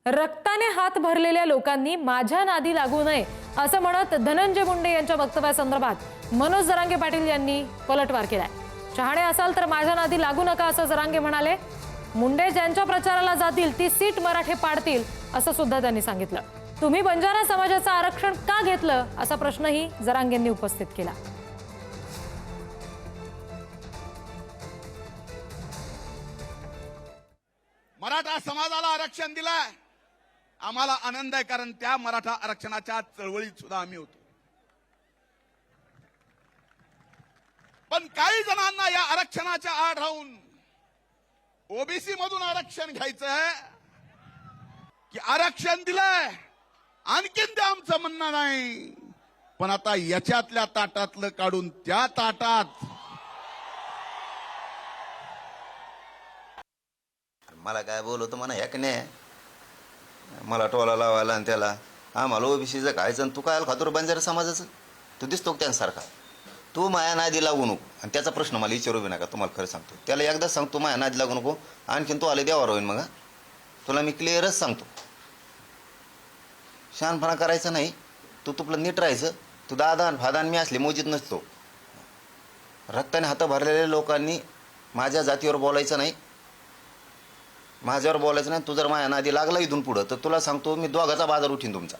रक्ताने हात भरलेल्या लोकांनी माझ्या नादी लागू नये असं म्हणत धनंजय मुंडे यांच्या वक्तव्यासंदर्भात मनोज जरांगे पाटील यांनी पलटवार केलाय। शहाणे असाल तर माझ्या नादी लागू नका असं जरांगे म्हणाले। मुंडे ज्यांच्या प्रचाराला जातील ती सीट मराठे पाडतील असं सुद्धा त्यांनी सांगितलं। तुम्ही बंजारा समाजाचं आरक्षण का घेतलं असा प्रश्नही जरांगेंनी उपस्थित केला। मराठा समाजाला आरक्षण दिलंय, आम्हाला आनंद आहे, कारण त्या मराठा आरक्षणाच्या चळवळीत सुद्धा आम्ही होतो। पण काही जणांना या आरक्षणाच्या आड राहून ओबीसी मधून आरक्षण घ्यायचंय की आरक्षण दिलंय आणखीन ते आमचं म्हणणं नाही, पण आता याच्यातल्या ताटातलं काढून त्या ताटात मला काय बोलवतो म्हणा एकने मला टोला लावायला आणि त्याला आम्हाला ओबीसीचं खायचं आणि तू काय खातोर बंजारा समाजाचं तू दिसतो त्यांसारखा तू माया नादी लागू नको आणि त्याचा प्रश्न मला विचारू बी नका तुम्हाला खरं सांगतो त्याला एकदाच सांगतो माया नादी लागू नको आणखीन तू आले देवावर होईन मग तुला मी क्लिअरच सांगतो शहाणपणा करायचा नाही तू तुपलं नीट राहायचं तू दादान फादान मी असले मोजीत नसतो रक्ताने हात भरलेल्या लोकांनी माझ्या जातीवर बोलायचं नाही माझ्यावर बोलायचं नाही तू जर माझ्या नादी लागला इथून पुढं तर तुला सांगतो मी दोघाचा बाजार उठीन तुमचा।